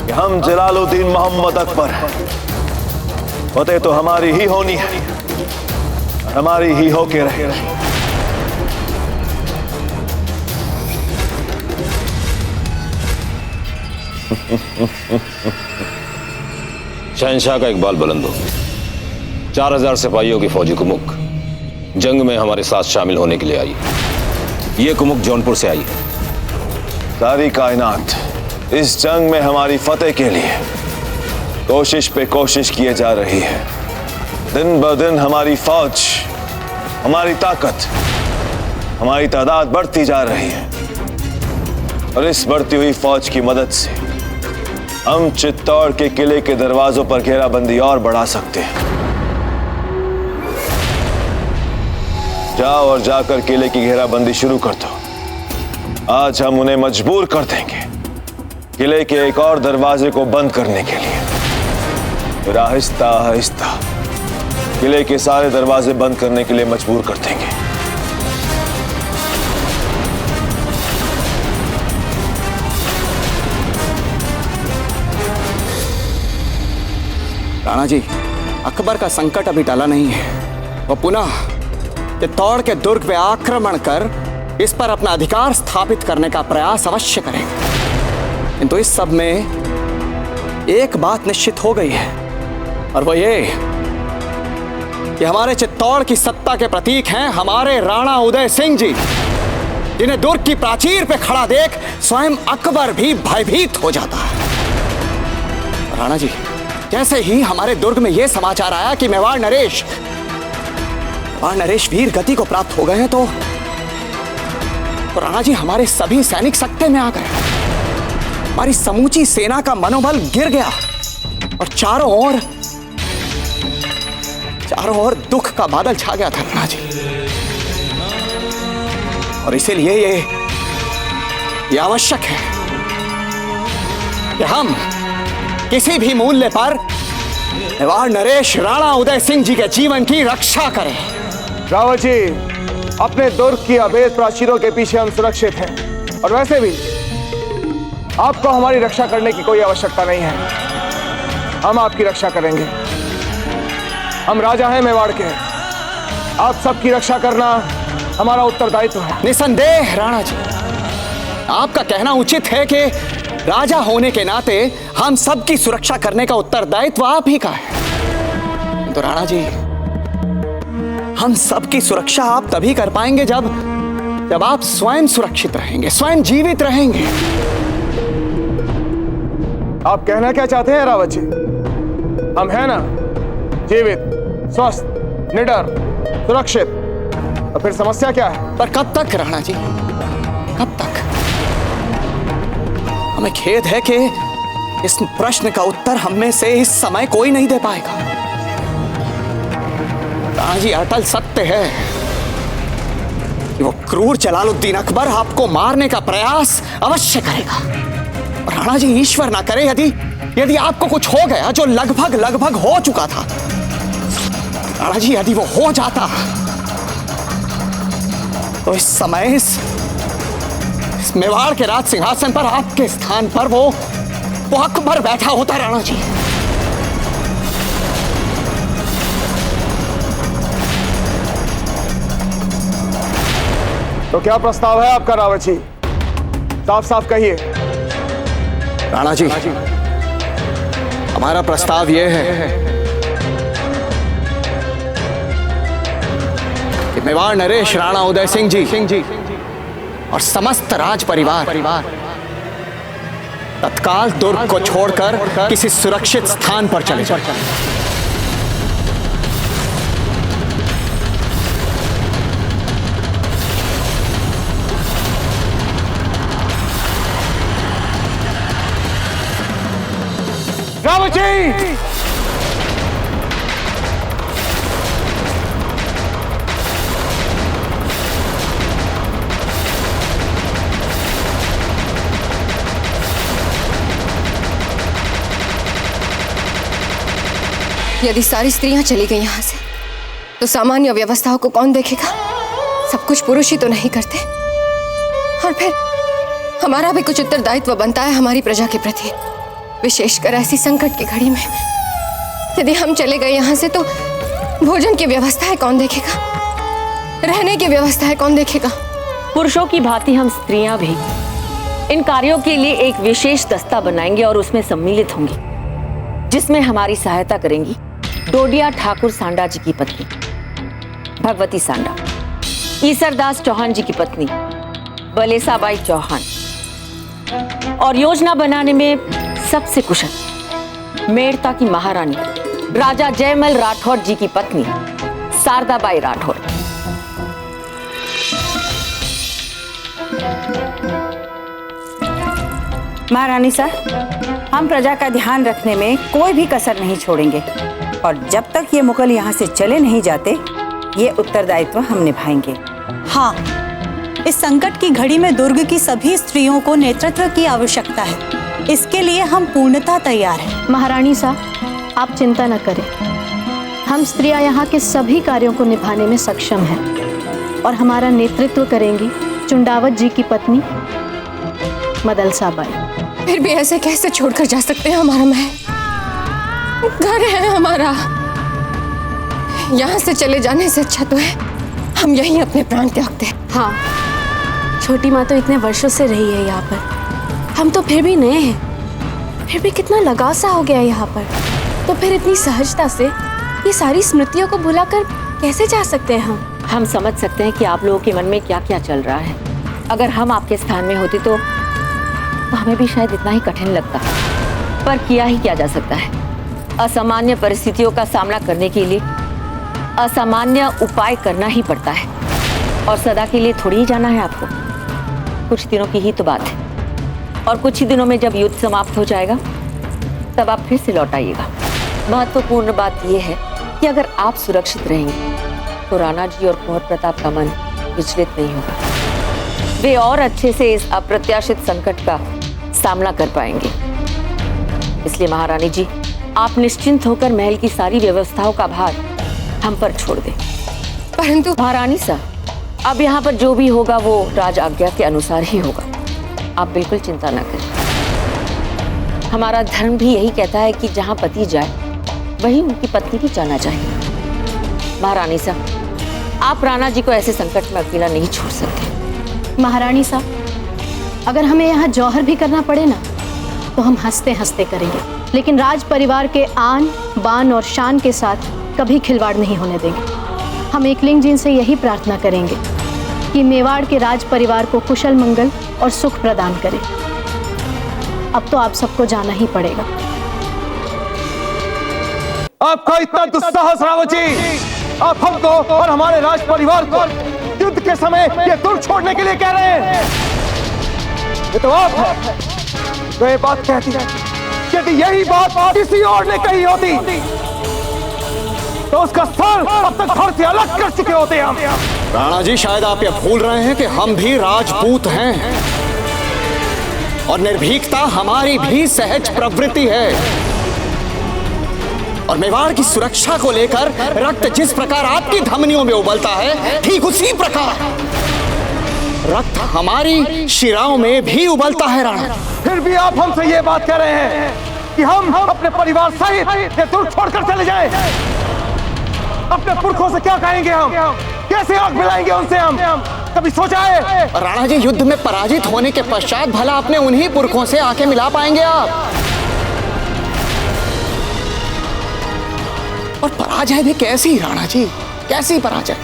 कि हम जलालुद्दीन मोहम्मद अकबर हैं। फतेह तो हमारी ही होनी है, हमारी ही होके रहेगी। शहंशाह का इकबाल बुलंद हो। 4000 सिपाहियों की फौजी कुमुक जंग में हमारे साथ शामिल होने के लिए आई। ये कुमुक जौनपुर से आई है। सारी कायनात इस जंग में हमारी फतेह के लिए कोशिश पे कोशिश किए जा रही है। दिन ब दिन हमारी फौज, हमारी ताकत, हमारी तादाद बढ़ती जा रही है और इस बढ़ती हुई फौज की मदद से हम चित्तौड़ के किले के दरवाजों पर घेराबंदी और बढ़ा सकते हैं। जाओ और जाकर किले की घेराबंदी शुरू कर दो। आज हम उन्हें मजबूर कर देंगे किले के एक और दरवाजे को बंद करने के लिए। फिर आहिस्ता आहिस्ता किले के सारे दरवाजे बंद करने के लिए मजबूर कर देंगे। राणा जी, अकबर का संकट अभी टला नहीं है। वो पुनः चित्तौड़ के दुर्ग पे आक्रमण कर इस पर अपना अधिकार स्थापित करने का प्रयास अवश्य करेंगे। किंतु इस सब में एक बात निश्चित हो गई है और वो ये कि हमारे चित्तौड़ की सत्ता के प्रतीक हैं हमारे राणा उदय सिंह जी, जिन्हें दुर्ग की प्राचीर पे खड़ा देख स्वयं अकबर भी भयभीत हो जाता है। राणा जी, जैसे ही हमारे दुर्ग में यह समाचार आया कि मेवाड़ नरेश वीर गति को प्राप्त हो गए हैं, तो राणा जी हमारे सभी सैनिक सकते में आ गए। हमारी समूची सेना का मनोबल गिर गया और चारों ओर दुख का बादल छा गया था राणा जी। और इसीलिए ये आवश्यक है कि हम किसी भी मूल्य पर मेवाड़ नरेश राणा उदय सिंह जी के जीवन की रक्षा करें। रावत जी, अपने दुर्ग की अभेद प्राचीरों के पीछे हम सुरक्षित हैं और वैसे भी आपको हमारी रक्षा करने की कोई आवश्यकता नहीं है। हम आपकी रक्षा करेंगे। हम राजा हैं मेवाड़ के। आप सबकी रक्षा करना हमारा उत्तरदायित्व है। निसंदेह राणा जी, आपका कहना उचित है कि राजा होने के नाते हम सबकी सुरक्षा करने का उत्तरदायित्व आप ही का है। तो राणा जी, हम सबकी सुरक्षा आप तभी कर पाएंगे जब आप स्वयं सुरक्षित रहेंगे, स्वयं जीवित रहेंगे। आप कहना क्या चाहते हैं रावत जी? हम हैं ना, जीवित, स्वस्थ, निडर, सुरक्षित। और फिर समस्या क्या है? पर कब तक राणा जी, कब तक? हमें खेद है कि इस प्रश्न का उत्तर हम में से इस समय कोई नहीं दे पाएगा। राणा जी, अटल सत्य है कि वो क्रूर जलालुद्दीन अकबर आपको मारने का प्रयास अवश्य करेगा। और राणा जी, ईश्वर ना करे यदि आपको कुछ हो गया, जो लगभग हो चुका था। राणा जी, यदि वो हो जाता तो इस समय इस मेवाड़ के राज सिंहासन पर आपके स्थान पर वो अकबर बैठा होता। राणा जी, तो क्या प्रस्ताव है आपका रावत जी? साफ साफ कहिए। राणा जी, हमारा प्रस्ताव यह है कि मेवाड़ नरेश राणा उदय सिंह जी और समस्त राज परिवार तत्काल दुर्ग को छोड़कर किसी सुरक्षित स्थान पर चले जाए। रावत जी, यदि सारी स्त्रियां चली गई यहाँ से तो सामान्य व्यवस्थाओं को कौन देखेगा? सब कुछ पुरुष ही तो नहीं करते। और फिर हमारा भी कुछ उत्तरदायित्व बनता है हमारी प्रजा के प्रति, विशेषकर ऐसी संकट की घड़ी में। यदि हम चले गए यहाँ से तो भोजन की व्यवस्था है कौन देखेगा? रहने की व्यवस्था है कौन देखेगा? पुरुषों की भांति हम स्त्रियां भी इन कार्यों के लिए एक विशेष दस्ता बनाएंगे और उसमें सम्मिलित होंगी, जिसमें हमारी सहायता करेंगी डोडिया ठाकुर सांडा जी की पत्नी भगवती सांडा, ईसरदास चौहान जी की पत्नी बलेसाबाई चौहान, और योजना बनाने में सबसे कुशल मेड़ता की महारानी राजा जयमल राठौर जी की पत्नी शारदाबाई राठौर। महारानी साहब, हम प्रजा का ध्यान रखने में कोई भी कसर नहीं छोड़ेंगे और जब तक ये मुगल यहाँ से चले नहीं जाते ये उत्तरदायित्व हम निभाएंगे। हाँ, इस संकट की घड़ी में दुर्ग की सभी स्त्रियों को नेतृत्व की आवश्यकता है। इसके लिए हम पूर्णतः तैयार हैं। महारानी साहब, आप चिंता न करें, हम स्त्रियां यहाँ के सभी कार्यों को निभाने में सक्षम हैं और हमारा नेतृत्व करेंगी चुंडावत जी की पत्नी मदलसा बाई। फिर भी ऐसे कैसे छोड़कर जा सकते हैं हमारा महल? घर है हमारा। यहाँ से चले जाने से अच्छा तो है हम यहीं अपने प्राण त्याग दें। हाँ, छोटी माँ तो इतने वर्षों से रही है यहाँ पर, हम तो फिर भी नए हैं, फिर भी कितना लगाव सा हो गया यहाँ पर। तो फिर इतनी सहजता से ये सारी स्मृतियों को भुलाकर कैसे जा सकते हैं हम समझ सकते हैं कि आप लोगों के मन में क्या क्या चल रहा है। अगर हम आपके स्थान में होते तो हमें भी शायद इतना ही कठिन लगता, पर किया ही क्या जा सकता है। असामान्य परिस्थितियों का सामना करने के लिए असामान्य उपाय करना ही पड़ता है और सदा के लिए थोड़ी ही जाना है आपको। कुछ दिनों की ही तो बात है और कुछ ही दिनों में जब युद्ध समाप्त हो जाएगा तब आप फिर से लौट आइएगा। महत्वपूर्ण बात यह है कि अगर आप सुरक्षित रहेंगे तो राणा जी और कुंवर प्रताप का मन विचलित नहीं होगा। वे और अच्छे से इस अप्रत्याशित संकट का सामना कर पाएंगे। इसलिए महारानी जी, आप निश्चिंत होकर महल की सारी व्यवस्थाओं का भार हम पर छोड़ दें। परंतु महारानी साहब, अब यहाँ पर जो भी होगा वो राज आज्ञा के अनुसार ही होगा। आप बिल्कुल चिंता न करें। हमारा धर्म भी यही कहता है कि जहाँ पति जाए वही उनकी पत्नी भी जाना चाहिए। महारानी साहब, आप राणा जी को ऐसे संकट में अकेला नहीं छोड़ सकते। महारानी साहब, अगर हमें यहाँ जौहर भी करना पड़े ना तो हम हंसते हंसते करेंगे, लेकिन राज परिवार के आन बान और शान के साथ कभी खिलवाड़ नहीं होने देंगे। हम एकलिंग जी से यही प्रार्थना करेंगे कि मेवाड़ के राज परिवार को कुशल मंगल और सुख प्रदान करें। अब तो आप सबको जाना ही पड़ेगा। आपका इतना दुस्साहस रावत जी, आप हमको और हमारे राज परिवार को युद्ध के समय ये दुर्ग छोड़ने के लिए कह रहे हैं। ये तो आप है जो ये बात कहती है। यदि यही बात किसी और ने कही होती तो उसका सर अब तक धड़ से अलग कर चुके होते हम। राणा जी, शायद आप ये भूल रहे हैं कि हम भी राजपूत हैं और निर्भीकता हमारी भी सहज प्रवृत्ति है। और मेवाड़ की सुरक्षा को लेकर रक्त जिस प्रकार आपकी धमनियों में उबलता है, ठीक उसी प्रकार रक्त हमारी शिराओं में भी उबलता है। राणा, फिर भी आप हमसे ये बात कह रहे हैं कि हम अपने परिवार सहित ये दुर्ग छोड़कर चले जाएं। अपने पुरखों से क्या कहेंगे हम? कैसे आंख मिलाएंगे उनसे हम? कभी सोचा है? राणा जी, युद्ध में पराजित होने के पश्चात भला अपने उन्हीं पुरखों से आंखें मिला पाएंगे आप? और पराजय भी कैसी राणा जी, कैसी पराजय?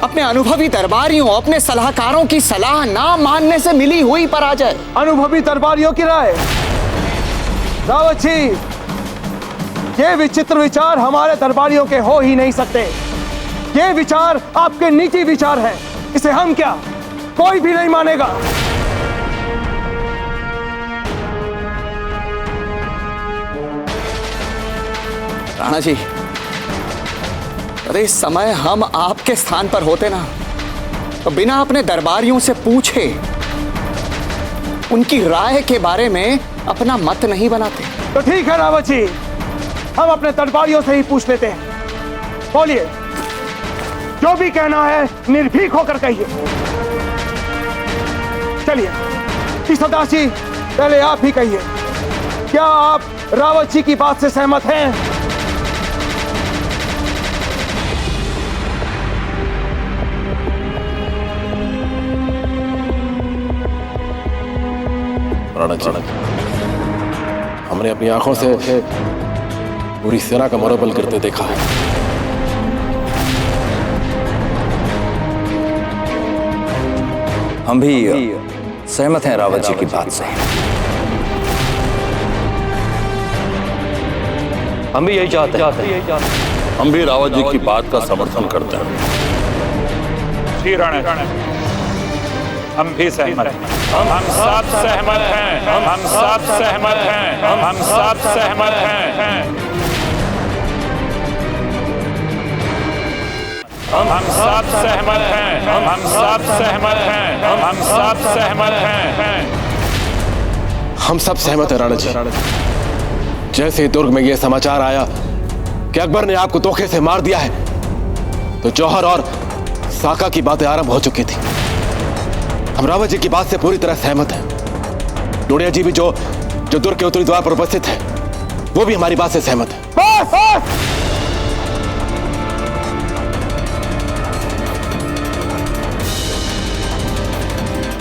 अपने अनुभवी दरबारियों, अपने सलाहकारों की सलाह ना मानने से मिली हुई पराजय। अनुभवी दरबारियों की राय? रावत जी, ये विचित्र विचार हमारे दरबारियों के हो ही नहीं सकते। ये विचार आपके निजी विचार हैं। इसे हम क्या, कोई भी नहीं मानेगा। राणा जी, अरे इस समय हम आपके स्थान पर होते ना तो बिना अपने दरबारियों से पूछे उनकी राय के बारे में अपना मत नहीं बनाते। तो ठीक है रावत जी, हम अपने दरबारियों से ही पूछ लेते हैं। बोलिए, जो भी कहना है निर्भीक होकर कहिए। चलिए ईश्वरदास जी, पहले आप ही कहिए, क्या आप रावत जी की बात से सहमत हैं? राणा जी, हमने अपनी आंखों से पूरी सेना का मनोबल गिरते देखा है। हम भी सहमत हैं रावत जी की बात से। हम भी यही चाहते हैं। हम भी रावत जी की बात का समर्थन करते हैं। जी राणे, हम भी सहमत हैं। हम सब सहमत हैं। हम सब सहमत हैं। हम सब सहमत हैं। हम सब सहमत हैं। हम सब सहमत हैं। हम सब सहमत हैं। हम सब सहमत हैं राणा जी। जैसे ही दुर्ग में यह समाचार आया कि अकबर ने आपको धोखे से मार दिया है, तो जौहर और साका की बातें आरंभ हो चुकी थी। हम रावत जी की बात से पूरी तरह सहमत हैं। डोडिया जी भी जो दुर्ग के उत्तरी द्वार पर उपस्थित है, वो भी हमारी बात से सहमत है। बस बस!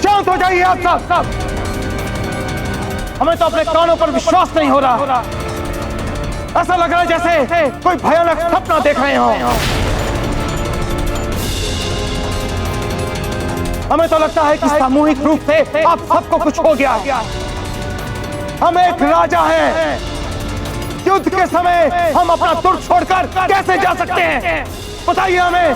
शांत हो जाइए आप सब। हमें तो अपने कानों पर विश्वास नहीं हो रहा। ऐसा लग रहा है जैसे कोई भयानक सपना देख रहे हो। हमें तो लगता है कि सामूहिक रूप से आप सबको कुछ हो गया। हम एक राजा हैं। युद्ध के समय हम अपना दुर्ग छोड़कर कैसे जा सकते हैं? बताइए हमें।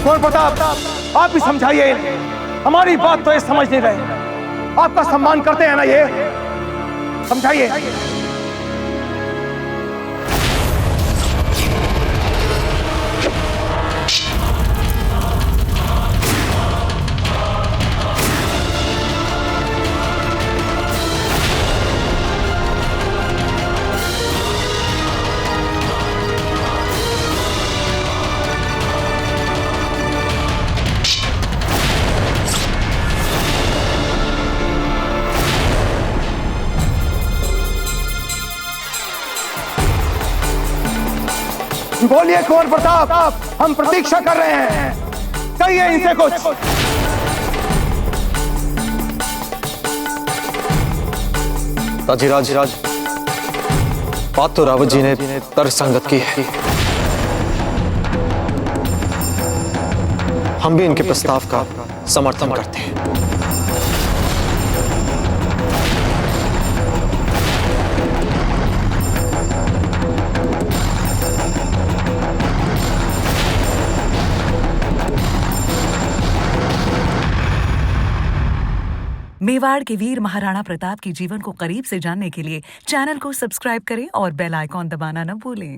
कौन प्रताप, आप भी समझाइए। हमारी बात तो ये समझ नहीं रहे। आपका सम्मान करते हैं ना, ये समझाइए। बोलिए कुंवर प्रताप, हम प्रतीक्षा कर रहे हैं। कहिए इनसे कुछ। ताजीराज, बात तो रावत जी ने तर्कसंगत की है। हम भी इनके प्रस्ताव का समर्थन करते हैं। मेवाड़ के वीर महाराणा प्रताप के जीवन को करीब से जानने के लिए चैनल को सब्सक्राइब करें और बेल आइकॉन दबाना न भूलें।